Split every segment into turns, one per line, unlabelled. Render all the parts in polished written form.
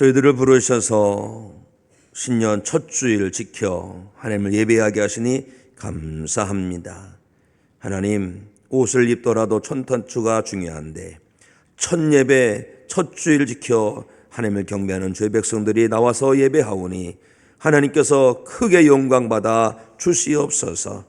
저희들을 부르셔서 신년 첫 주일 지켜 하나님을 예배하게 하시니 감사합니다. 하나님, 옷을 입더라도 천탄주가 중요한데 첫 예배, 첫 주일 지켜 하나님을 경배하는 주의 백성들이 나와서 예배하오니 하나님께서 크게 영광받아 주시옵소서.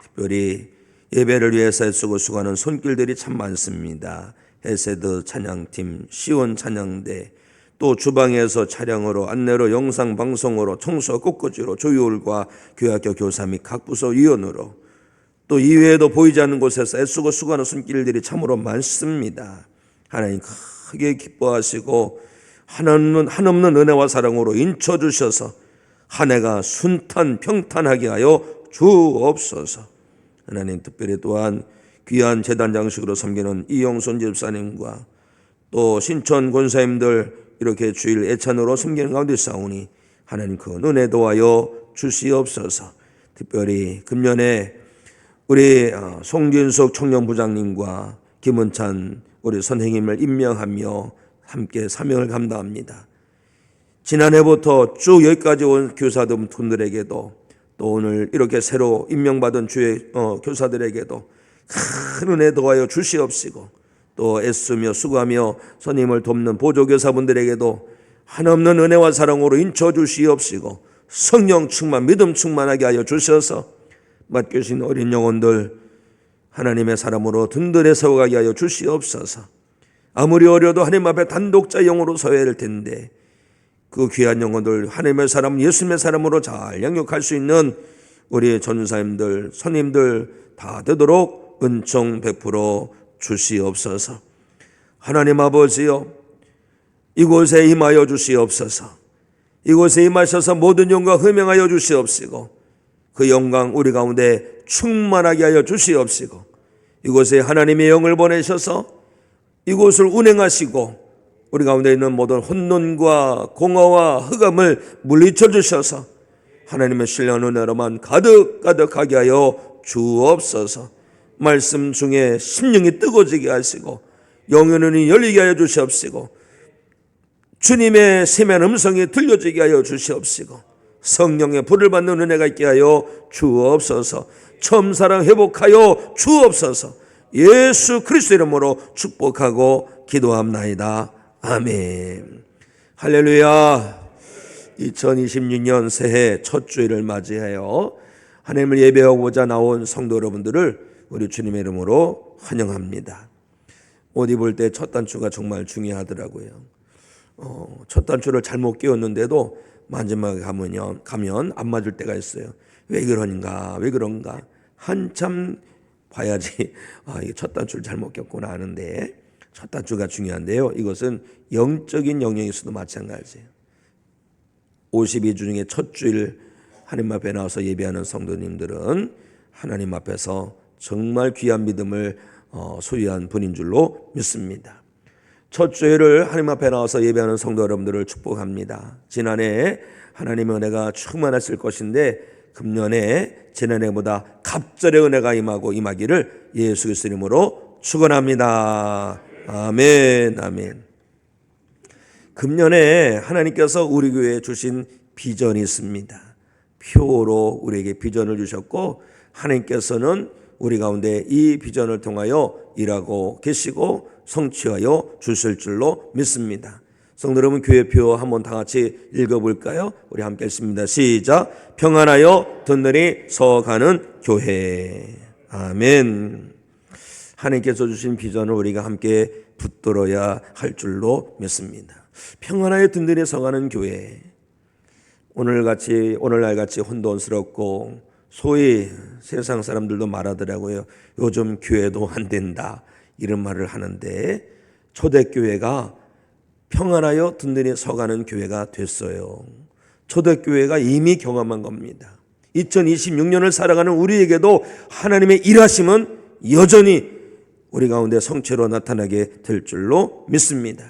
특별히 예배를 위해서 애쓰고 수고하는 손길들이 참 많습니다. 헤세드 찬양팀, 시온 찬양대, 또 주방에서 차량으로, 안내로, 영상 방송으로, 청소 꽃꽂이로, 조율과 교학교 교사 및 각 부서 위원으로, 또 이외에도 보이지 않는 곳에서 애쓰고 수고하는 손길들이 참으로 많습니다. 하나님 크게 기뻐하시고 한없는 은혜와 사랑으로 인쳐주셔서 한 해가 순탄 평탄하게 하여 주옵소서. 하나님, 특별히 또한 귀한 제단 장식으로 섬기는 이영손 집사님과 또 신천 권사님들 이렇게 주일 애찬으로 섬기는 가운데 싸우니 하나님 그 은혜 도와여 주시옵소서. 특별히 금년에 우리 송진숙 청년부장님과 김은찬 우리 선생님을 임명하며 함께 사명을 감당합니다. 지난해부터 쭉 여기까지 온 교사분들에게도 또 오늘 이렇게 새로 임명받은 주의 교사들에게도 큰 은혜 도와여 주시옵시고, 또 애쓰며 수고하며 선임을 돕는 보조교사분들에게도 한없는 은혜와 사랑으로 인쳐주시옵시고 성령 충만, 믿음 충만하게 하여 주셔서 맡겨주신 어린 영혼들 하나님의 사람으로 든든히 세워가게 하여 주시옵소서. 아무리 어려도 하나님 앞에 단독자 영으로 서야 할 텐데 그 귀한 영혼들 하나님의 사람, 예수님의 사람으로 잘 양육할 수 있는 우리 전사님들, 선임들 다 되도록 은총 베풀어 주시옵소서. 하나님 아버지여, 이곳에 임하여 주시옵소서. 이곳에 임하셔서 모든 영광 흠명하여 주시옵시고 그 영광 우리 가운데 충만하게 하여 주시옵시고 이곳에 하나님의 영을 보내셔서 이곳을 운행하시고 우리 가운데 있는 모든 혼돈과 공허와 흑암을 물리쳐 주셔서 하나님의 신령한 은혜로만 가득가득하게 하여 주옵소서. 말씀 중에 심령이 뜨거워지게 하시고 영혼이 열리게 하여 주시옵시고 주님의 세미한 음성이 들려지게 하여 주시옵시고 성령의 불을 받는 은혜가 있게 하여 주옵소서. 처음 사랑 회복하여 주옵소서. 예수 그리스도 이름으로 축복하고 기도합나이다. 아멘. 할렐루야. 2026년 새해 첫 주일을 맞이하여 하나님을 예배하고자 나온 성도 여러분들을 우리 주님의 이름으로 환영합니다. 옷 입을 때 첫 단추가 정말 중요하더라고요. 첫 단추를 잘못 끼웠는데도 마지막에 가면 안 맞을 때가 있어요. 왜 그런가 한참 봐야지 이게 첫 단추를 잘못 꼈구나 하는데 첫 단추가 중요한데요. 이것은 영적인 영역에서도 마찬가지예요. 52주 중에 첫 주일 하나님 앞에 나와서 예배하는 성도님들은 하나님 앞에서 정말 귀한 믿음을 소유한 분인 줄로 믿습니다. 첫 주일을 하나님 앞에 나와서 예배하는 성도 여러분들을 축복합니다. 지난해 하나님의 은혜가 충만했을 것인데 금년에 지난해보다 갑절의 은혜가 임하기를 예수 그리스도 이름으로 축원합니다. 아멘, 아멘. 금년에 하나님께서 우리 교회에 주신 비전이 있습니다. 표로 우리에게 비전을 주셨고 하나님께서는 우리 가운데 이 비전을 통하여 일하고 계시고 성취하여 주실 줄로 믿습니다. 성도 여러분, 교회표 한번 다 같이 읽어볼까요? 우리 함께 읽습니다. 시작. 평안하여 든든히 서가는 교회. 아멘. 하나님께서 주신 비전을 우리가 함께 붙들어야 할 줄로 믿습니다. 평안하여 든든히 서가는 교회. 오늘날 같이 혼돈스럽고 소위 세상 사람들도 말하더라고요. 요즘 교회도 안 된다 이런 말을 하는데 초대교회가 평안하여 든든히 서가는 교회가 됐어요. 초대교회가 이미 경험한 겁니다. 2026년을 살아가는 우리에게도 하나님의 일하심은 여전히 우리 가운데 성체로 나타나게 될 줄로 믿습니다.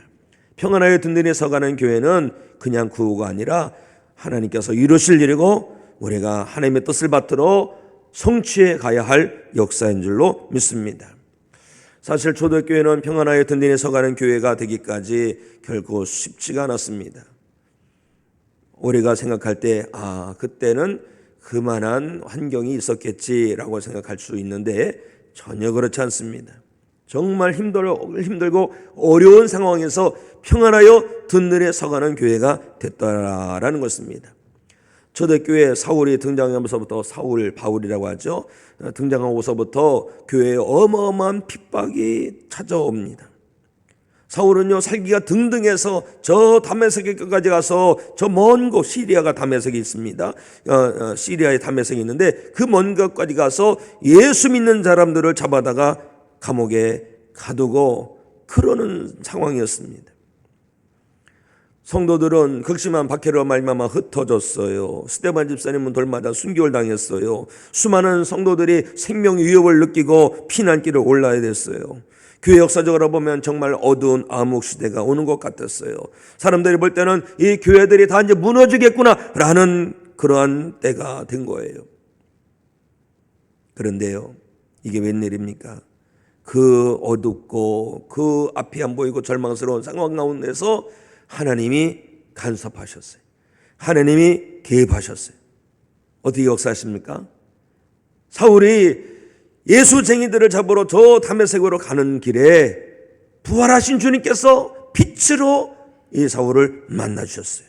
평안하여 든든히 서가는 교회는 그냥 구호가 아니라 하나님께서 이루실 일이고 우리가 하나님의 뜻을 받들어 성취해 가야 할 역사인 줄로 믿습니다. 사실 초대교회는 평안하여 든든히 서가는 교회가 되기까지 결코 쉽지가 않았습니다. 우리가 생각할 때 그때는 그만한 환경이 있었겠지라고 생각할 수 있는데 전혀 그렇지 않습니다. 정말 힘들고 어려운 상황에서 평안하여 든든히 서가는 교회가 됐다라는 것입니다. 초대교회 사울이 등장하면서부터 사울 바울이라고 하죠. 등장하고서부터 교회에 어마어마한 핍박이 찾아옵니다. 사울은요 살기가 등등해서 저 다메섹까지 가서 저 먼 곳 시리아가 다메섹이 있습니다. 시리아에 다메섹이 있는데 그 먼 곳까지 가서 예수 믿는 사람들을 잡아다가 감옥에 가두고 그러는 상황이었습니다. 성도들은 극심한 박해로 말미암아 흩어졌어요. 스데반 집사님은 돌마다 순교를 당했어요. 수많은 성도들이 생명 위협을 느끼고 피난길을 올라야 됐어요. 교회 역사적으로 보면 정말 어두운 암흑 시대가 오는 것 같았어요. 사람들이 볼 때는 이 교회들이 다 이제 무너지겠구나라는 그러한 때가 된 거예요. 그런데요, 이게 웬일입니까? 그 어둡고 그 앞이 안 보이고 절망스러운 상황 가운데서 하나님이 간섭하셨어요. 하나님이 개입하셨어요. 어떻게 역사하십니까? 사울이 예수쟁이들을 잡으러 저 다메섹으로 가는 길에 부활하신 주님께서 빛으로 이 사울을 만나주셨어요.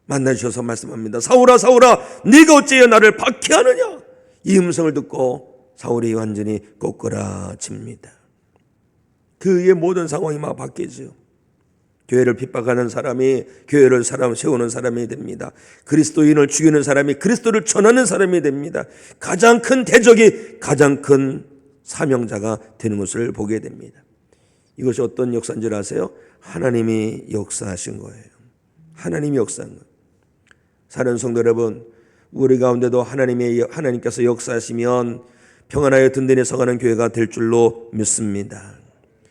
만나주셔서 말씀합니다. 사울아 사울아 네가 어찌하여 나를 박해하느냐. 이 음성을 듣고 사울이 완전히 꼬꾸라집니다. 그의 모든 상황이 막 바뀌죠. 교회를 핍박하는 사람이 교회를 세우는 사람이 됩니다. 그리스도인을 죽이는 사람이 그리스도를 전하는 사람이 됩니다. 가장 큰 대적이 가장 큰 사명자가 되는 것을 보게 됩니다. 이것이 어떤 역사인 줄 아세요? 하나님이 역사하신 거예요. 하나님이 역사한 거예요. 사는 성도 여러분, 우리 가운데도 하나님께서 역사하시면 평안하여 든든히 서가는 교회가 될 줄로 믿습니다.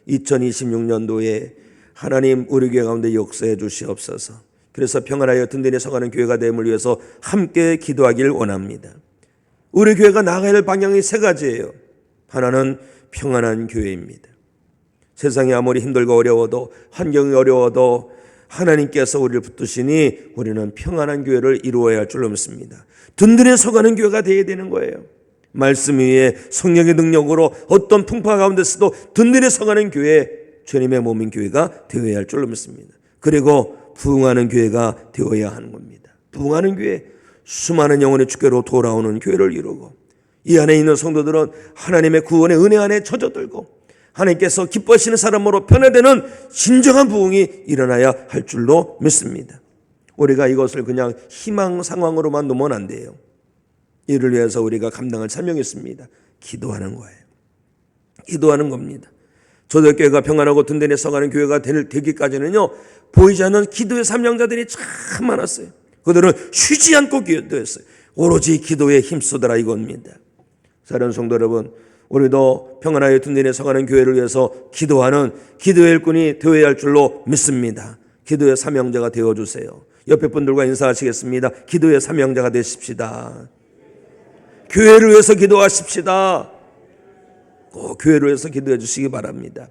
2026년도에 하나님 우리 교회 가운데 역사해 주시옵소서. 그래서 평안하여 든든히 서가는 교회가 됨을 위해서 함께 기도하길 원합니다. 우리 교회가 나아가야 할 방향이 세 가지예요. 하나는 평안한 교회입니다. 세상이 아무리 힘들고 어려워도 환경이 어려워도 하나님께서 우리를 붙드시니 우리는 평안한 교회를 이루어야 할 줄로 믿습니다. 든든히 서가는 교회가 되어야 되는 거예요. 말씀 위에 성령의 능력으로 어떤 풍파 가운데서도 든든히 서가는 교회, 주님의 몸인 교회가 되어야 할 줄로 믿습니다. 그리고 부흥하는 교회가 되어야 하는 겁니다. 부흥하는 교회, 수많은 영혼의 주께로 돌아오는 교회를 이루고 이 안에 있는 성도들은 하나님의 구원의 은혜 안에 젖어들고 하나님께서 기뻐하시는 사람으로 변화되는 진정한 부흥이 일어나야 할 줄로 믿습니다. 우리가 이것을 그냥 희망 상황으로만 놓으면 안 돼요. 이를 위해서 우리가 감당할 사명이 있습니다. 기도하는 거예요. 기도하는 겁니다. 초대교회가 평안하고 든든히 서가는 교회가 되기까지는요 보이지 않는 기도의 사명자들이 참 많았어요. 그들은 쉬지 않고 기도했어요. 오로지 기도에 힘쓰더라 이겁니다. 사랑하는 성도 여러분, 우리도 평안하여 든든히 서가는 교회를 위해서 기도하는 기도의 일꾼이 되어야 할 줄로 믿습니다. 기도의 사명자가 되어주세요. 옆에 분들과 인사하시겠습니다. 기도의 사명자가 되십시다. 교회를 위해서 기도하십시다. 꼭 교회를 위해서 기도해 주시기 바랍니다.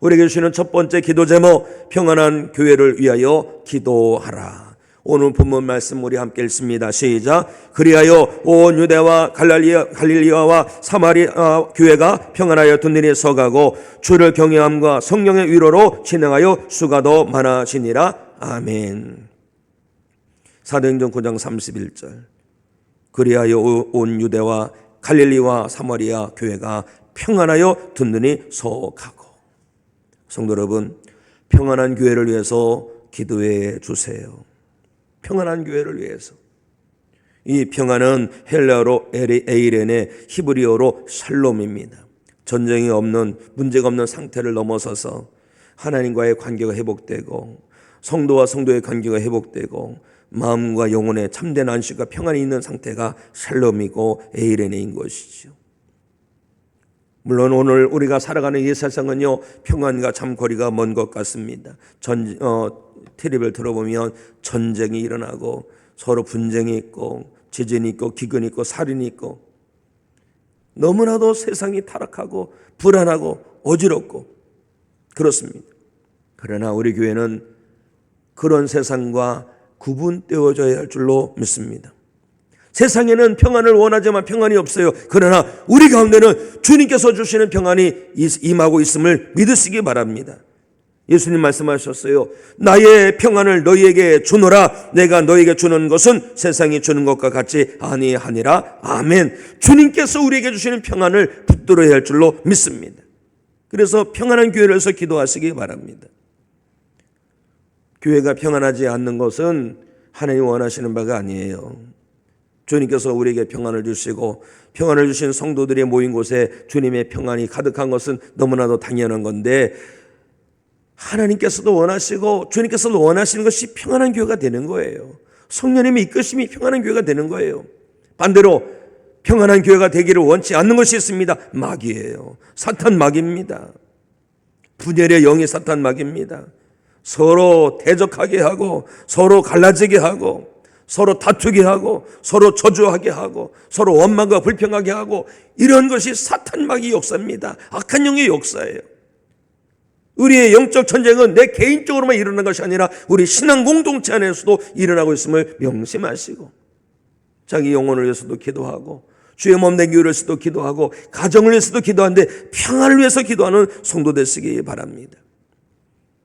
우리에게 주시는 첫 번째 기도 제목, 평안한 교회를 위하여 기도하라. 오늘 본문 말씀 우리 함께 읽습니다. 시작. 그리하여 온 유대와 갈릴리아와 사마리아 교회가 평안하여 든든히 서가고 주를 경외함과 성령의 위로로 진행하여 수가 더 많아지니라. 아멘. 사도행전 9장 31절. 그리하여 온 유대와 갈릴리와 사마리아 교회가 평안하여 든든히 서가고. 성도 여러분, 평안한 교회를 위해서 기도해 주세요. 평안한 교회를 위해서. 이 평안은 헬라어로 에이레네, 히브리어로 샬롬입니다. 전쟁이 없는, 문제가 없는 상태를 넘어서서 하나님과의 관계가 회복되고 성도와 성도의 관계가 회복되고 마음과 영혼의 참된 안식과 평안이 있는 상태가 샬롬이고 에이레네인 것이죠. 물론 오늘 우리가 살아가는 이 세상은요 평안과 참 거리가 먼 것 같습니다. 텔레비를 들어보면 전쟁이 일어나고 서로 분쟁이 있고 지진이 있고 기근이 있고 살인이 있고 너무나도 세상이 타락하고 불안하고 어지럽고 그렇습니다. 그러나 우리 교회는 그런 세상과 구분되어져야 할 줄로 믿습니다. 세상에는 평안을 원하지만 평안이 없어요. 그러나 우리 가운데는 주님께서 주시는 평안이 임하고 있음을 믿으시기 바랍니다. 예수님 말씀하셨어요. 나의 평안을 너희에게 주노라. 내가 너희에게 주는 것은 세상이 주는 것과 같이 아니하니라. 아멘. 주님께서 우리에게 주시는 평안을 붙들어야 할 줄로 믿습니다. 그래서 평안한 교회를 위해서 기도하시기 바랍니다. 교회가 평안하지 않는 것은 하나님 원하시는 바가 아니에요. 주님께서 우리에게 평안을 주시고 평안을 주신 성도들이 모인 곳에 주님의 평안이 가득한 것은 너무나도 당연한 건데, 하나님께서도 원하시고 주님께서도 원하시는 것이 평안한 교회가 되는 거예요. 성령님의 이끄심이 평안한 교회가 되는 거예요. 반대로 평안한 교회가 되기를 원치 않는 것이 있습니다. 마귀예요. 사탄 마귀입니다. 분열의 영이 사탄 마귀입니다. 서로 대적하게 하고 서로 갈라지게 하고 서로 다투게 하고 서로 저주하게 하고 서로 원망과 불평하게 하고, 이런 것이 사탄 마귀 역사입니다. 악한 영의 역사예요. 우리의 영적 전쟁은 내 개인적으로만 일어나는 것이 아니라 우리 신앙 공동체 안에서도 일어나고 있음을 명심하시고, 자기 영혼을 위해서도 기도하고 주의 몸 된 교회를 위해서도 기도하고 가정을 위해서도 기도하는데 평안을 위해서 기도하는 성도 되시기 바랍니다.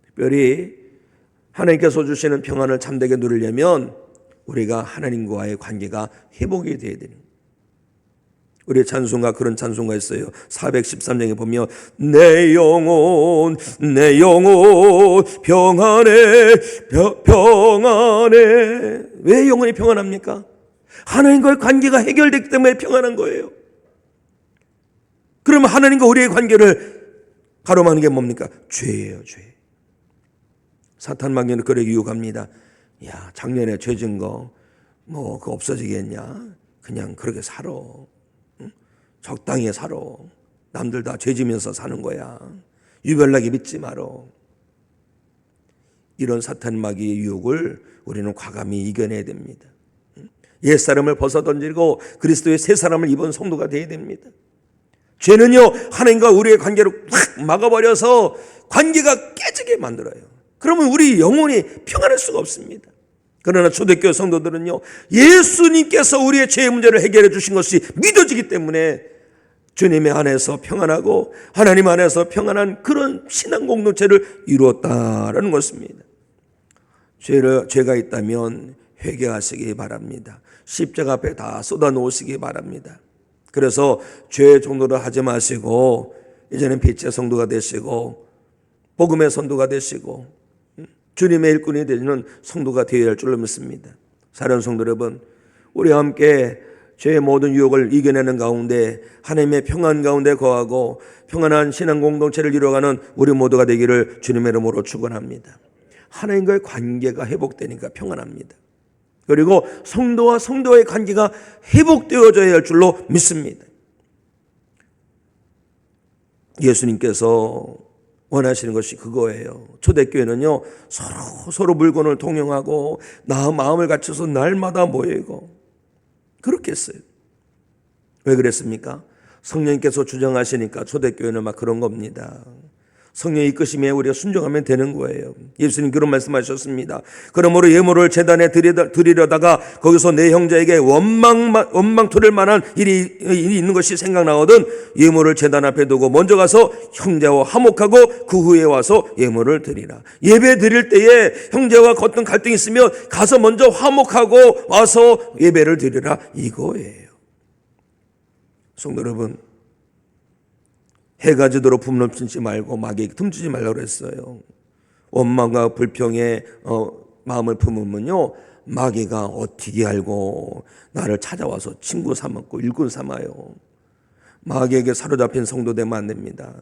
특별히 하나님께서 주시는 평안을 참되게 누리려면 우리가 하나님과의 관계가 회복이 되어야 되는, 우리의 찬송가, 그런 찬송가 있어요. 413장에 보면 내 영혼 평안해 평안해. 왜 영혼이 평안합니까? 하나님과의 관계가 해결됐기 때문에 평안한 거예요. 그러면 하나님과 우리의 관계를 가로막는 게 뭡니까? 죄예요, 죄. 사탄 마귀는 그렇게 유혹합니다. 야, 작년에 죄진 거 그거 없어지겠냐? 그냥 그렇게 살아. 적당히 살아. 남들 다 죄지면서 사는 거야. 유별나게 믿지 마라. 이런 사탄 마귀의 유혹을 우리는 과감히 이겨내야 됩니다. 옛사람을 벗어던지고 그리스도의 새 사람을 입은 성도가 되어야 됩니다. 죄는요, 하나님과 우리의 관계를 확 막아버려서 관계가 깨지게 만들어요. 그러면 우리 영혼이 평안할 수가 없습니다. 그러나 초대교회 성도들은요, 예수님께서 우리의 죄의 문제를 해결해 주신 것이 믿어지기 때문에 주님의 안에서 평안하고 하나님 안에서 평안한 그런 신앙 공동체를 이루었다라는 것입니다. 죄가 있다면 회개하시기 바랍니다. 십자가 앞에 다 쏟아 놓으시기 바랍니다. 그래서 죄의 종로를 하지 마시고 이제는 빛의 성도가 되시고 복음의 성도가 되시고 주님의 일꾼이 되는 성도가 되어야 할 줄로 믿습니다. 사랑하는 성도 여러분, 우리와 함께 죄의 모든 유혹을 이겨내는 가운데 하나님의 평안 가운데 거하고 평안한 신앙 공동체를 이루어가는 우리 모두가 되기를 주님의 이름으로 축원합니다. 하나님과의 관계가 회복되니까 평안합니다. 그리고 성도와 성도의 관계가 회복되어져야 할 줄로 믿습니다. 예수님께서 원하시는 것이 그거예요. 초대교회는요, 서로 물건을 통용하고 마음을 갖춰서 날마다 모이고 그렇게 했어요. 왜 그랬습니까? 성령님께서 주장하시니까 초대교회는 막 그런 겁니다. 성령의 이끄심에 우리가 순종하면 되는 거예요. 예수님 그런 말씀하셨습니다. 그러므로 예물을 제단에 드리려다가 거기서 내 형제에게 원망 토릴 만한 일이 있는 것이 생각나거든 예물을 제단 앞에 두고 먼저 가서 형제와 화목하고 그 후에 와서 예물을 드리라. 예배 드릴 때에 형제와 어떤 갈등이 있으면 가서 먼저 화목하고 와서 예배를 드리라, 이거예요. 성도 여러분, 해가 지도록 품넘치지 말고 마귀에게 틈주지 말라고 했어요. 원망과 불평에 마음을 품으면요, 마귀가 어떻게 알고 나를 찾아와서 친구 삼았고 일꾼 삼아요. 마귀에게 사로잡힌 성도 되면 안 됩니다.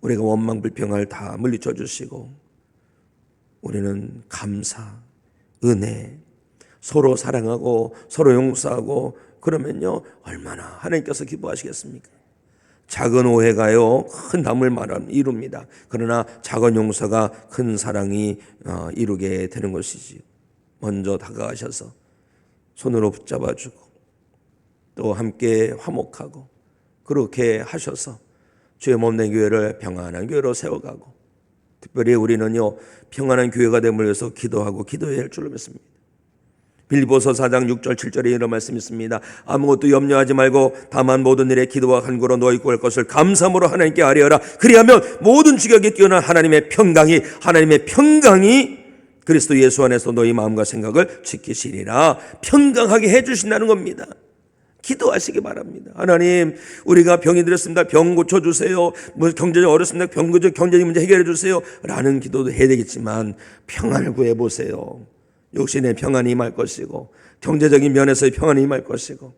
우리가 원망 불평을 다 물리쳐 주시고 우리는 감사, 은혜, 서로 사랑하고 서로 용서하고 그러면요, 얼마나 하나님께서 기뻐하시겠습니까? 작은 오해가요, 큰 담을 이룹니다. 그러나 작은 용서가 큰 사랑이 이루게 되는 것이지요. 먼저 다가가셔서 손으로 붙잡아주고 또 함께 화목하고 그렇게 하셔서 주의 몸된 교회를 평안한 교회로 세워가고 특별히 우리는요, 평안한 교회가 됨을 위해서 기도하고 기도해야 할 줄로 믿습니다. 빌립보서 4장 6절 7절에 이런 말씀이 있습니다. 아무것도 염려하지 말고 다만 모든 일에 기도와 간구로 너희 구할 것을 감사함으로 하나님께 아뢰어라. 그리하면 모든 지각에 뛰어난 하나님의 평강이 그리스도 예수 안에서 너희 마음과 생각을 지키시리라. 평강하게 해주신다는 겁니다. 기도하시기 바랍니다. 하나님, 우리가 병이 들었습니다. 병 고쳐주세요. 경제적 어렵습니다. 경제적 문제 해결해 주세요. 라는 기도도 해야 되겠지만 평안을 구해보세요. 육신의 평안이 임할 것이고, 경제적인 면에서의 평안이 임할 것이고,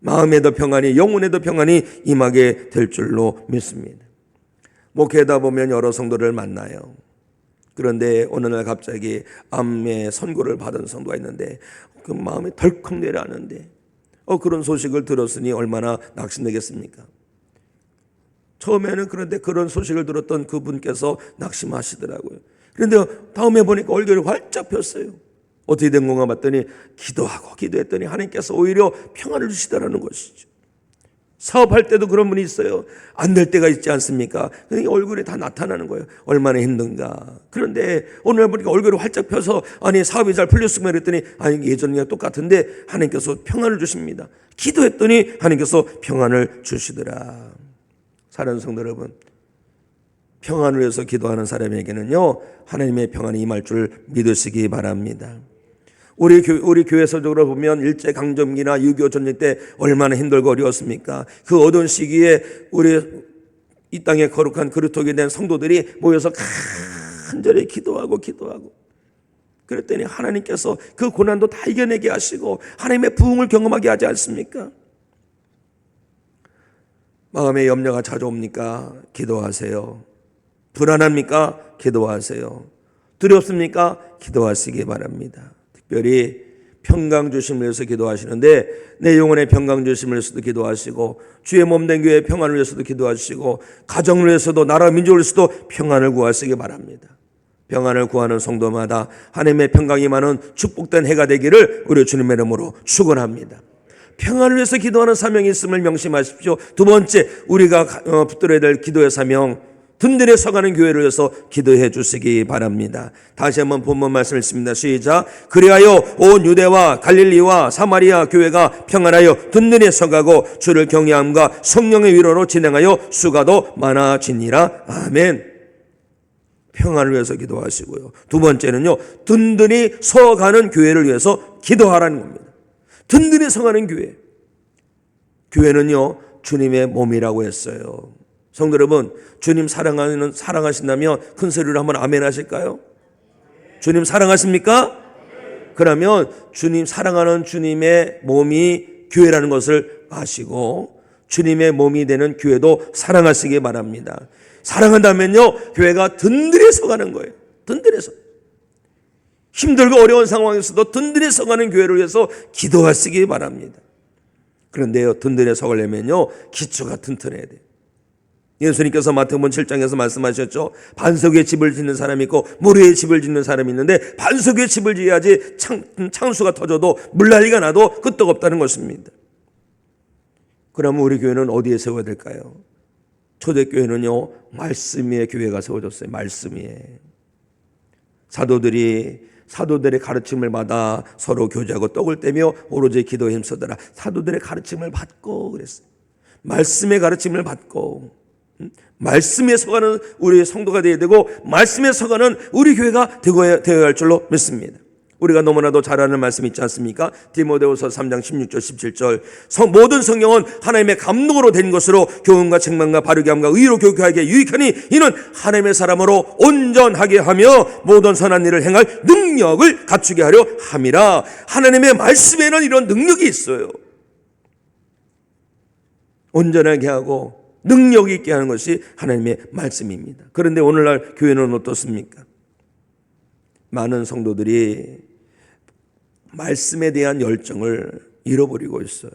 마음에도 평안이, 영혼에도 평안이 임하게 될 줄로 믿습니다. 목회하다 보면 여러 성도를 만나요. 그런데 어느 날 갑자기 암의 선고를 받은 성도가 있는데 그 마음이 덜컥 내려앉는데 그런 소식을 들었으니 얼마나 낙심되겠습니까? 처음에는 그런데 그런 소식을 들었던 그분께서 낙심하시더라고요. 그런데 다음에 보니까 얼굴이 활짝 폈어요. 어떻게 된 건가 봤더니 기도하고 기도했더니 하나님께서 오히려 평안을 주시더라는 것이죠. 사업할 때도 그런 분이 있어요. 안 될 때가 있지 않습니까? 그러니까 얼굴에 다 나타나는 거예요. 얼마나 힘든가. 그런데 오늘 보니까 얼굴이 활짝 펴서 아니 사업이 잘 풀렸으면 그랬더니 아니 예전이랑 똑같은데 하나님께서 평안을 주십니다. 기도했더니 하나님께서 평안을 주시더라. 사랑하는 성도 여러분, 평안을 위해서 기도하는 사람에게는요 하나님의 평안이 임할 줄 믿으시기 바랍니다. 우리 교회서적으로 보면 일제강점기나 6.25 전쟁 때 얼마나 힘들고 어려웠습니까? 그 어두운 시기에 우리 이 땅에 거룩한 그루터기 된 성도들이 모여서 간절히 기도하고 그랬더니 하나님께서 그 고난도 다 이겨내게 하시고 하나님의 부흥을 경험하게 하지 않습니까? 마음에 염려가 찾아옵니까? 기도하세요. 불안합니까? 기도하세요. 두렵습니까? 기도하시기 바랍니다. 특별히 평강 주심을 위해서 기도하시는데 내 영혼의 평강 주심을 위해서도 기도하시고 주의 몸된 교회의 평안을 위해서도 기도하시고 가정을 위해서도 나라 민족을 위해서도 평안을 구하시기 바랍니다. 평안을 구하는 성도마다 하나님의 평강이 임하는 축복된 해가 되기를 우리 주님의 이름으로 축원합니다. 평안을 위해서 기도하는 사명이 있음을 명심하십시오. 두 번째, 우리가 붙들어야 될 기도의 사명, 든든히 서가는 교회를 위해서 기도해 주시기 바랍니다. 다시 한번 본문 말씀을 읽습니다. 시작. 그리하여 온 유대와 갈릴리와 사마리아 교회가 평안하여 든든히 서가고 주를 경외함과 성령의 위로로 진행하여 수가도 많아지니라. 아멘. 평안을 위해서 기도하시고요. 두 번째는요, 든든히 서가는 교회를 위해서 기도하라는 겁니다. 든든히 서가는 교회. 교회는요 주님의 몸이라고 했어요. 성도 여러분, 주님 사랑하신다면 큰 소리로 한번 아멘 하실까요? 주님 사랑하십니까? 그러면 주님 사랑하는 주님의 몸이 교회라는 것을 아시고 주님의 몸이 되는 교회도 사랑하시기 바랍니다. 사랑한다면요 교회가 든든히 서가는 거예요. 든든히 서. 힘들고 어려운 상황에서도 든든히 서가는 교회를 위해서 기도하시기 바랍니다. 그런데요 든든히 서가려면요 기초가 튼튼해야 돼요. 예수님께서 마태복음 7장에서 말씀하셨죠. 반석 위에 집을 짓는 사람이 있고 모래 위에 집을 짓는 사람이 있는데 반석 위에 집을 지어야지 창수가 터져도 물난리가 나도 끄떡없다는 것입니다. 그러면 우리 교회는 어디에 세워야 될까요? 초대교회는요 말씀 위에 교회가 세워졌어요. 말씀 위에. 사도들의 가르침을 받아 서로 교제하고 떡을 떼며 오로지 기도에 힘쓰더라. 사도들의 가르침을 받고 그랬어요. 말씀의 가르침을 받고 말씀에 서가는 우리 성도가 되어야 되고 말씀에 서가는 우리 교회가 되어야 할 줄로 믿습니다. 우리가 너무나도 잘 아는 말씀 있지 않습니까? 디모데후서 3장 16절 17절 모든 성경은 하나님의 감동으로 된 것으로 교훈과 책망과 바르게 함과 의로 교육하기에 유익하니 이는 하나님의 사람으로 온전하게 하며 모든 선한 일을 행할 능력을 갖추게 하려 함이라. 하나님의 말씀에는 이런 능력이 있어요. 온전하게 하고 능력 있게 하는 것이 하나님의 말씀입니다. 그런데 오늘날 교회는 어떻습니까? 많은 성도들이 말씀에 대한 열정을 잃어버리고 있어요.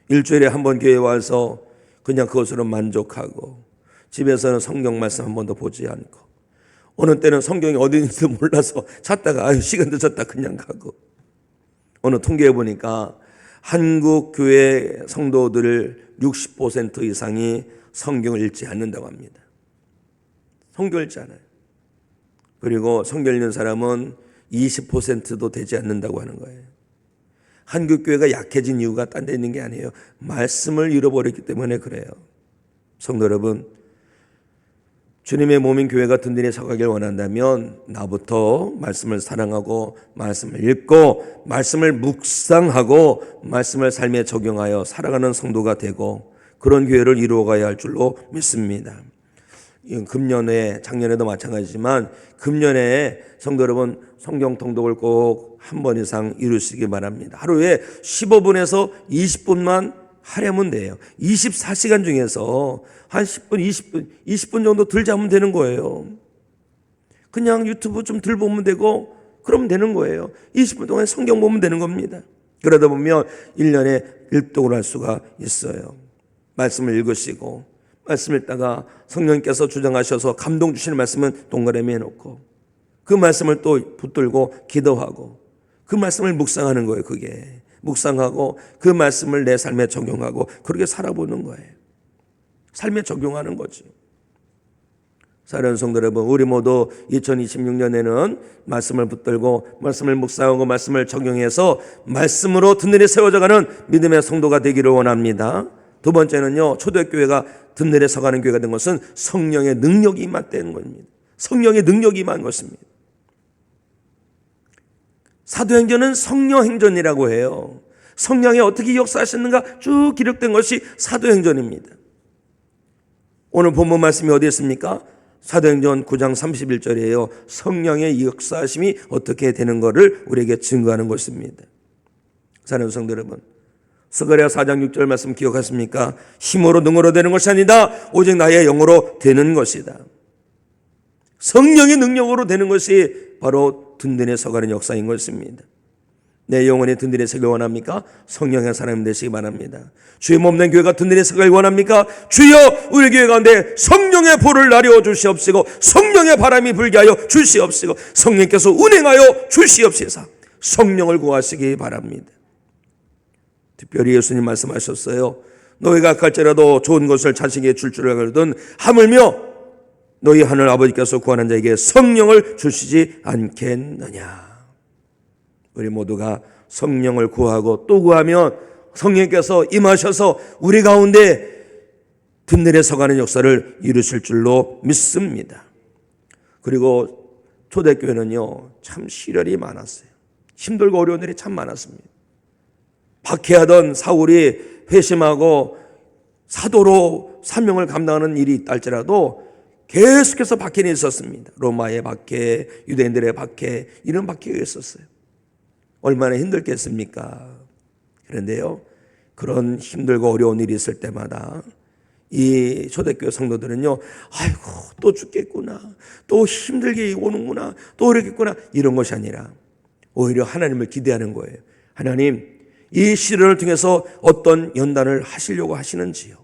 일주일에 한 번 교회에 와서 그냥 그것으로 만족하고 집에서는 성경 말씀 한 번도 보지 않고 어느 때는 성경이 어디 있는지도 몰라서 찾다가 시간 늦었다 그냥 가고 어느 통계해 보니까 한국 교회 성도들 60% 이상이 성경을 읽지 않는다고 합니다. 성교 읽지 않아요. 그리고 성경 읽는 사람은 20%도 되지 않는다고 하는 거예요. 한국교회가 약해진 이유가 딴 데 있는 게 아니에요. 말씀을 잃어버렸기 때문에 그래요. 성도 여러분, 주님의 몸인 교회가 든든히 서가길 원한다면 나부터 말씀을 사랑하고 말씀을 읽고 말씀을 묵상하고 말씀을 삶에 적용하여 살아가는 성도가 되고 그런 교회를 이루어가야 할 줄로 믿습니다. 금년에 작년에도 마찬가지지만 금년에 성도 여러분 성경 통독을 꼭 한 번 이상 이루시기 바랍니다. 하루에 15분에서 20분만 하려면 돼요. 24시간 중에서 한 10분, 20분 정도 들 잡으면 되는 거예요. 그냥 유튜브 좀 들 보면 되고 그러면 되는 거예요. 20분 동안 성경 보면 되는 겁니다. 그러다 보면 1년에 1독을 할 수가 있어요. 말씀을 읽으시고 말씀 읽다가 성령께서 주장하셔서 감동 주시는 말씀은 동그라미 해놓고 그 말씀을 또 붙들고 기도하고 그 말씀을 묵상하는 거예요. 그게 묵상하고 그 말씀을 내 삶에 적용하고 그렇게 살아보는 거예요. 삶에 적용하는 거지. 사랑하는 성도 여러분, 우리 모두 2026년에는 말씀을 붙들고 말씀을 묵상하고 말씀을 적용해서 말씀으로 든든히 세워져가는 믿음의 성도가 되기를 원합니다. 두 번째는요, 초대교회가 든든히 서가는 교회가 된 것은 성령의 능력이 임했다는 겁니다. 성령의 능력이 임한 것입니다. 사도행전은 성령행전이라고 해요. 성령이 어떻게 역사하셨는가 쭉 기록된 것이 사도행전입니다. 오늘 본문 말씀이 어디 있습니까? 사도행전 9장 31절이에요. 성령의 역사하심이 어떻게 되는 것을 우리에게 증거하는 것입니다. 사랑하는 성도 여러분, 스가랴 4장 6절 말씀 기억하십니까? 힘으로 능으로 되는 것이 아니다. 오직 나의 영으로 되는 것이다. 성령의 능력으로 되는 것이 바로 든든히 서가는 역사인 것입니다. 내 영혼이 든든히 서길 원합니까? 성령의 사람 되시기 바랍니다. 주의 몸된 교회가 든든히 서길 원합니까? 주여 우리 교회 가운데 성령의 불을 나려 주시옵시고 성령의 바람이 불게 하여 주시옵시고 성령께서 운행하여 주시옵시사 성령을 구하시기 바랍니다. 특별히 예수님 말씀하셨어요. 너희가 갈지라도 좋은 것을 자식에게 줄 줄 알거든 하물며 너희 하늘 아버지께서 구하는 자에게 성령을 주시지 않겠느냐. 우리 모두가 성령을 구하고 또 구하면 성령께서 임하셔서 우리 가운데 든든히 서가는 역사를 이루실 줄로 믿습니다. 그리고 초대교회는요 참 시련이 많았어요. 힘들고 어려운 일이 참 많았습니다. 박해하던 사울이 회심하고 사도로 사명을 감당하는 일이 있다 할지라도 계속해서 박해는 있었습니다. 로마의 박해, 유대인들의 박해, 이런 박해가 있었어요. 얼마나 힘들겠습니까? 그런데요, 그런 힘들고 어려운 일이 있을 때마다 이 초대교회 성도들은요, 아이고 또 죽겠구나, 또 힘들게 오는구나, 또 이렇겠구나, 이런 것이 아니라 오히려 하나님을 기대하는 거예요. 하나님, 이 시련을 통해서 어떤 연단을 하시려고 하시는지요.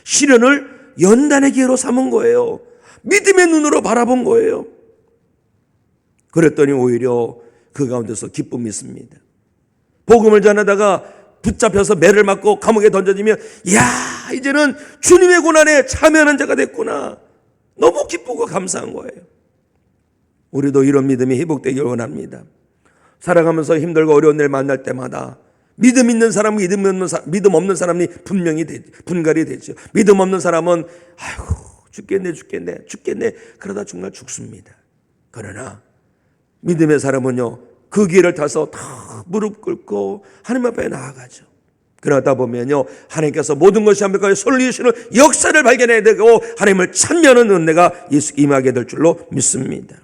시련을 연단의 기회로 삼은 거예요. 믿음의 눈으로 바라본 거예요. 그랬더니 오히려 그 가운데서 기쁨이 있습니다. 복음을 전하다가 붙잡혀서 매를 맞고 감옥에 던져지면 야 이제는 주님의 고난에 참여하는 자가 됐구나. 너무 기쁘고 감사한 거예요. 우리도 이런 믿음이 회복되길 원합니다. 살아가면서 힘들고 어려운 일 만날 때마다 믿음 있는 사람은 믿음 없는 사람이 분명히 분갈이 되죠. 믿음 없는 사람은 아이고 죽겠네 그러다 정말 죽습니다. 그러나 믿음의 사람은요 그 길을 타서 다 무릎 꿇고 하나님 앞에 나아가죠. 그러다 보면요 하나님께서 모든 것이 완벽하게 솔루션을 역사를 발견해야 되고 하나님을 찬미하는 은혜가 임하게 될 줄로 믿습니다.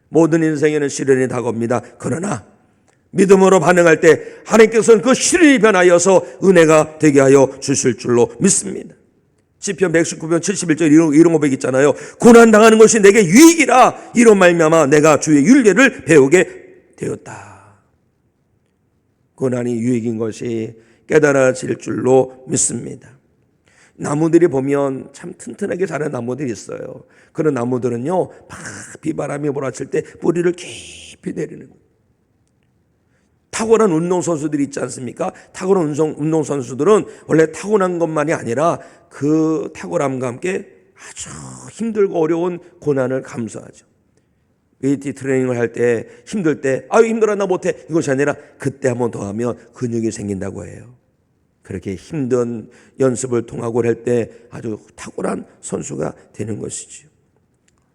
모든 인생에는 시련이 다가옵니다. 그러나 믿음으로 반응할 때 하나님께서는 그 시련이 변하여서 은혜가 되게 하여 주실 줄로 믿습니다. 시편 119편 71절 이런 고백 있잖아요. 고난당하는 것이 내게 유익이라 이로 말미암아 내가 주의 율례를 배우게 되었다. 고난이 유익인 것이 깨달아질 줄로 믿습니다. 나무들이 보면 참 튼튼하게 자란 나무들이 있어요. 그런 나무들은요 막 비바람이 몰아칠 때 뿌리를 깊이 내리는 거예요. 탁월한 운동선수들이 있지 않습니까? 탁월한 운동선수들은 원래 타고난 것만이 아니라 그 탁월함과 함께 아주 힘들고 어려운 고난을 감수하죠. 웨이트 트레이닝을 할 때 힘들 때 아유 힘들어 나 못해 이것이 아니라 그때 한 번 더 하면 근육이 생긴다고 해요. 그렇게 힘든 연습을 통하고 할 때 아주 탁월한 선수가 되는 것이죠.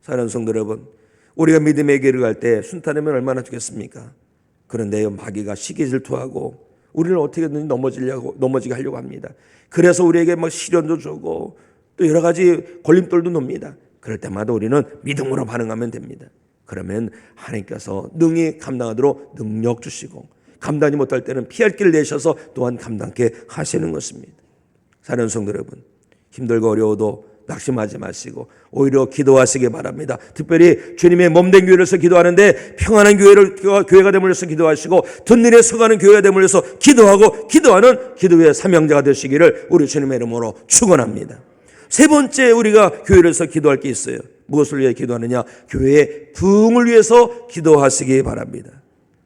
사랑하는 성도 여러분, 우리가 믿음의 길을 갈 때 순탄하면 얼마나 좋겠습니까? 그런데 마귀가 시기질투하고 우리를 어떻게든 넘어지게 하려고 합니다. 그래서 우리에게 막 시련도 주고 또 여러 가지 걸림돌도 놓습니다. 그럴 때마다 우리는 믿음으로 반응하면 됩니다. 그러면 하나님께서 능히 감당하도록 능력 주시고 감당하지 못할 때는 피할 길을 내셔서 또한 감당케 하시는 것입니다. 사랑하는 성도 여러분, 힘들고 어려워도 낙심하지 마시고 오히려 기도하시기 바랍니다. 특별히 주님의 몸된 교회로서 기도하는데 평안한 교회가 됨을 위해서 기도하시고 든든히 서가는 교회가 됨을 위해서 기도하고 기도하는 기도의 사명자가 되시기를 우리 주님의 이름으로 축원합니다. 세 번째 우리가 교회로서 기도할 게 있어요. 무엇을 위해 기도하느냐? 교회의 부흥을 위해서 기도하시기 바랍니다.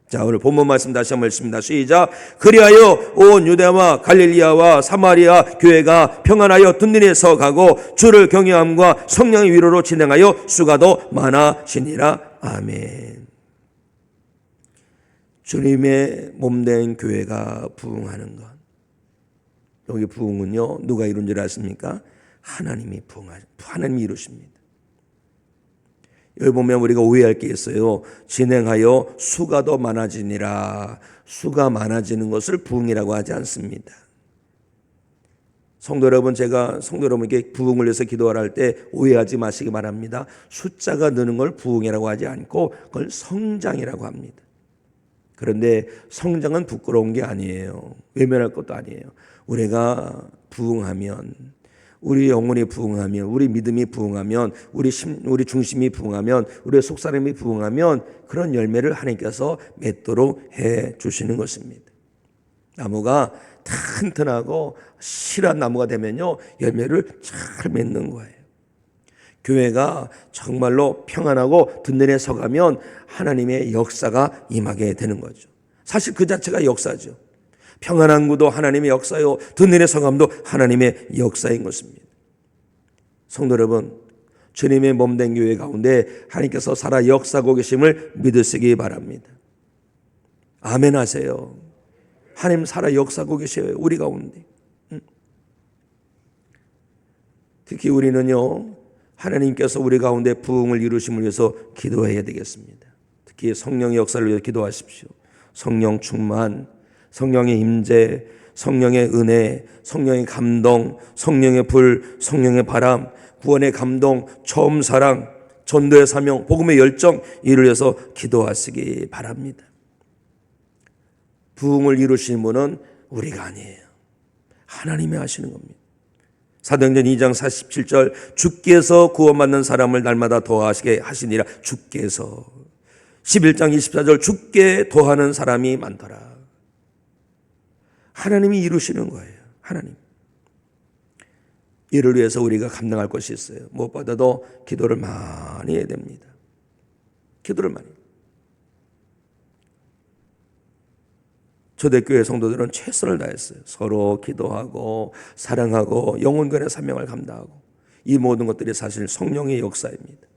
자, 오늘 본문 말씀 다시 한번 읽습니다. 시작. 그리하여 온 유대와 갈릴리아와 사마리아 교회가 평안하여 든든히 서가고 주를 경외함과 성령의 위로로 진행하여 수가 더 많아지니라. 아멘. 주님의 몸된 교회가 부흥하는 것. 여기 부흥은요, 누가 이룬 줄 아십니까? 하나님이 이루십니다. 여기 보면 우리가 오해할 게 있어요. 진행하여 수가 더 많아지니라. 수가 많아지는 것을 부흥이라고 하지 않습니다. 성도 여러분, 제가 성도 여러분에게 부흥을 위해서 기도하라 할 때 오해하지 마시기 바랍니다. 숫자가 느는 걸 부흥이라고 하지 않고 그걸 성장이라고 합니다. 그런데 성장은 부끄러운 게 아니에요. 외면할 것도 아니에요. 우리가 부흥하면, 우리 영혼이 부흥하면, 우리 믿음이 부흥하면, 우리 중심이 부흥하면, 우리의 속사람이 부흥하면 그런 열매를 하나님께서 맺도록 해 주시는 것입니다. 나무가 튼튼하고 실한 나무가 되면요, 열매를 잘 맺는 거예요. 교회가 정말로 평안하고 든든히 서가면 하나님의 역사가 임하게 되는 거죠. 사실 그 자체가 역사죠. 평안한 구도 하나님의 역사요, 든든히 서감도 하나님의 역사인 것입니다. 성도 여러분, 주님의 몸된 교회 가운데 하나님께서 살아 역사하고 계심을 믿으시기 바랍니다. 아멘 하세요. 하나님 살아 역사하고 계셔요, 우리 가운데. 특히 우리는요, 하나님께서 우리 가운데 부흥을 이루심을 위해서 기도해야 되겠습니다. 특히 성령의 역사를 위해 기도하십시오. 성령 충만, 성령의 임재, 성령의 은혜, 성령의 감동, 성령의 불, 성령의 바람, 구원의 감동, 처음 사랑, 전도의 사명, 복음의 열정, 이를 위해서 기도하시기 바랍니다. 부흥을 이루시는 분은 우리가 아니에요. 하나님이 하시는 겁니다. 사도행전 2장 47절, 주께서 구원받는 사람을 날마다 더하시게 하시니라. 주께서. 11장 24절, 주께 더하는 사람이 많더라. 하나님이 이루시는 거예요. 하나님. 이를 위해서 우리가 감당할 것이 있어요. 무엇보다도 기도를 많이 해야 됩니다. 기도를 많이. 초대교회 성도들은 최선을 다했어요. 서로 기도하고 사랑하고 영혼간의 사명을 감당하고, 이 모든 것들이 사실 성령의 역사입니다.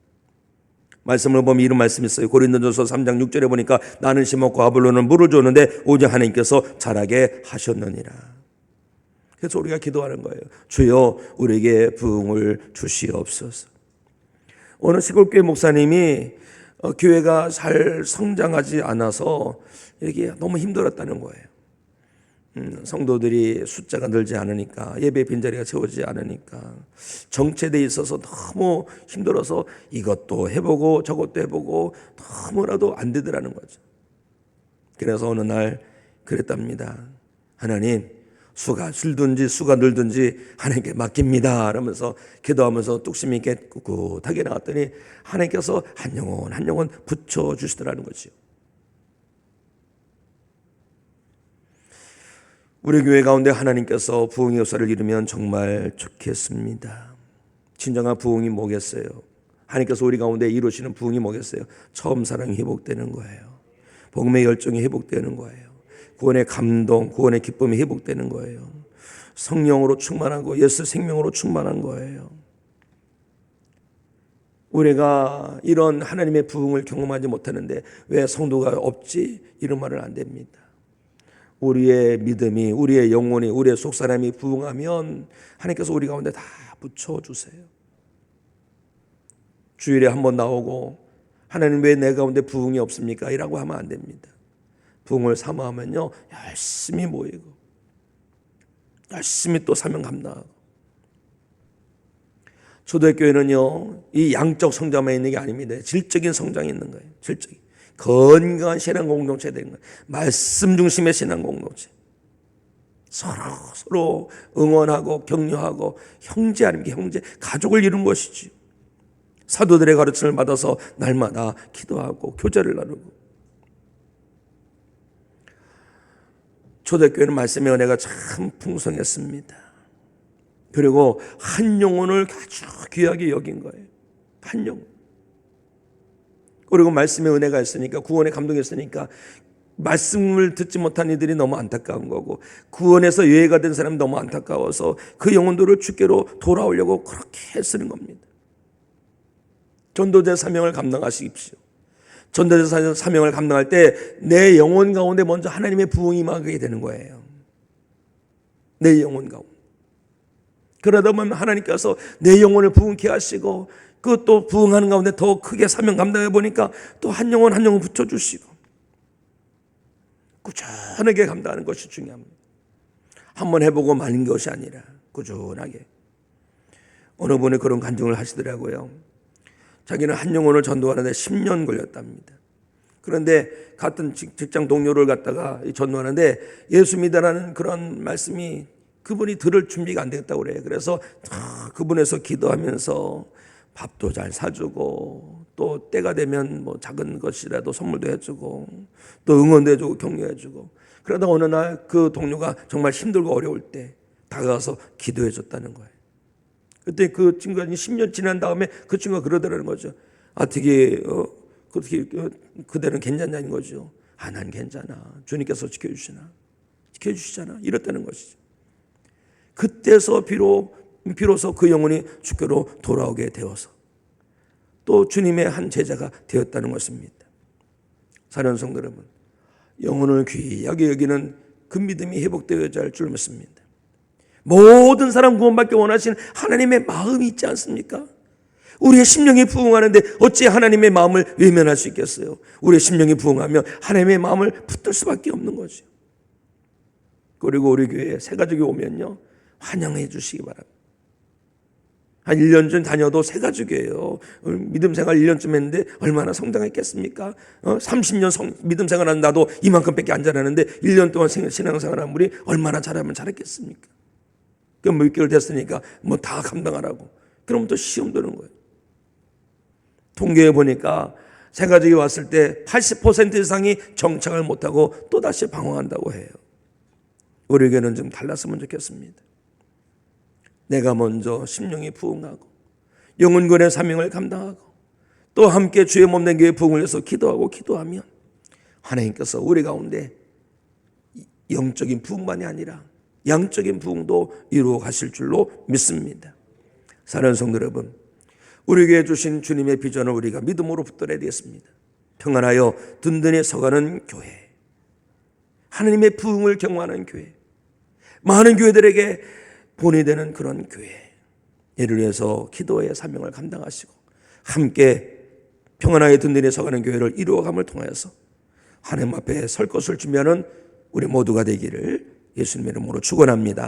말씀을 보면 이런 말씀이 있어요. 고린도전서 3장 6절에 보니까 나는 심었고 아볼로는 물을 줬는데 오직 하나님께서 자라게 하셨느니라. 그래서 우리가 기도하는 거예요. 주여 우리에게 부흥을 주시옵소서. 어느 시골교회 목사님이 교회가 잘 성장하지 않아서 이게 너무 힘들었다는 거예요. 성도들이 숫자가 늘지 않으니까, 예배 빈자리가 채워지지 않으니까 정체되어 있어서 너무 힘들어서 이것도 해보고 저것도 해보고 너무나도 안 되더라는 거죠. 그래서 어느 날 그랬답니다. 하나님, 수가 줄든지 수가 늘든지 하나님께 맡깁니다 그러면서 기도하면서 뚝심 있게 꿋꿋하게 나갔더니 하나님께서 한 영혼 붙여주시더라는 거죠. 우리 교회 가운데 하나님께서 부흥의 역사를 이루면 정말 좋겠습니다. 진정한 부흥이 뭐겠어요? 하나님께서 우리 가운데 이루시는 부흥이 뭐겠어요? 처음 사랑이 회복되는 거예요. 복음의 열정이 회복되는 거예요. 구원의 감동, 구원의 기쁨이 회복되는 거예요. 성령으로 충만하고 예수 생명으로 충만한 거예요. 우리가 이런 하나님의 부흥을 경험하지 못하는데 왜 성도가 없지? 이런 말은 안 됩니다. 우리의 믿음이, 우리의 영혼이, 우리의 속사람이 부흥하면 하나님께서 우리 가운데 다 붙여주세요. 주일에 한번 나오고 하나님 왜 내 가운데 부흥이 없습니까? 이라고 하면 안 됩니다. 부흥을 사모하면요, 열심히 모이고 열심히 또 사명 감당하고. 초대교회는요, 이 양적 성장만 있는 게 아닙니다. 질적인 성장이 있는 거예요. 질적인 건강한 신앙 공동체 되는 거예요. 말씀 중심의 신앙 공동체. 서로 응원하고 격려하고 형제 아닙니까? 형제, 가족을 이룬 것이지. 사도들의 가르침을 받아서 날마다 기도하고 교제를 나누고. 초대교회는 말씀의 은혜가 참 풍성했습니다. 그리고 한 영혼을 아주 귀하게 여긴 거예요. 한 영혼. 그리고 말씀의 은혜가 있으니까, 구원의 감동이 있으니까 말씀을 듣지 못한 이들이 너무 안타까운 거고, 구원에서 예외가 된 사람이 너무 안타까워서 그 영혼들을 주께로 돌아오려고 그렇게 애쓰는 겁니다. 전도자 사명을 감당하십시오. 전도자 사명을 감당할 때 내 영혼 가운데 먼저 하나님의 부흥이 임하게 되는 거예요. 내 영혼 가운데. 그러다 보면 하나님께서 내 영혼을 부흥케 하시고, 그 또 부흥하는 가운데 더 크게 사명 감당해 보니까 또 한 영혼 한 영혼 붙여주시고, 꾸준하게 감당하는 것이 중요합니다. 한번 해보고 말린 것이 아니라 꾸준하게. 어느 분이 그런 간증을 하시더라고요. 자기는 한 영혼을 전도하는데 10년 걸렸답니다. 그런데 같은 직장 동료를 갖다가 전도하는데 예수 믿으라는 그런 말씀이 그분이 들을 준비가 안 됐다고 그래요. 그래서 그분에서 기도하면서 밥도 잘 사주고, 또 때가 되면 뭐 작은 것이라도 선물도 해주고, 또 응원도 해주고 격려해주고. 그러다 어느 날 그 동료가 정말 힘들고 어려울 때 다가가서 기도해줬다는 거예요. 그때 그 친구가 10년 지난 다음에 그 친구가 그러더라는 거죠. 되게 그대는 괜찮냐는 거죠. 난 괜찮아. 주님께서 지켜주시잖아. 이랬다는 것이죠. 그때서 비로소 그 영혼이 주께로 돌아오게 되어서 또 주님의 한 제자가 되었다는 것입니다. 사랑하는 성도 여러분, 영혼을 귀하게 여기는 그 믿음이 회복되어야 할 줄 믿습니다. 모든 사람 구원받기 원하시는 하나님의 마음이 있지 않습니까? 우리의 심령이 부흥하는데 어찌 하나님의 마음을 외면할 수 있겠어요? 우리의 심령이 부흥하면 하나님의 마음을 붙들 수밖에 없는 거죠. 그리고 우리 교회에 새 가족이 오면요, 환영해 주시기 바랍니다. 한 1년 전 다녀도 새 가족이에요. 믿음 생활 1년쯤 했는데 얼마나 성장했겠습니까? 30년 믿음 생활한 나도 이만큼밖에 안 자라는데 1년 동안 신앙생활한 분이 얼마나 잘하면 잘했겠습니까? 그럼 몇 개월 됐으니까 뭐 다 감당하라고. 그럼 또 시험 드는 거예요. 통계에 보니까 새 가족이 왔을 때 80% 이상이 정착을 못하고 또다시 방황한다고 해요. 우리에게는 좀 달랐으면 좋겠습니다. 내가 먼저 심령이 부흥하고 영혼권의 사명을 감당하고 또 함께 주의 몸된 교회 부흥을 위해서 기도하면 하나님께서 우리 가운데 영적인 부흥만이 아니라 양적인 부흥도 이루어 가실 줄로 믿습니다. 사랑하는 성도 여러분, 우리에게 주신 주님의 비전을 우리가 믿음으로 붙들어야 되겠습니다. 평안하여 든든히 서가는 교회, 하나님의 부흥을 경험하는 교회, 많은 교회들에게 본이 되는 그런 교회, 이를 위해서 기도의 사명을 감당하시고 함께 평안하여 든든히 서가는 교회를 이루어감을 통해서 하나님 앞에 설 것을 준비하는 우리 모두가 되기를 예수님의 이름으로 축원합니다.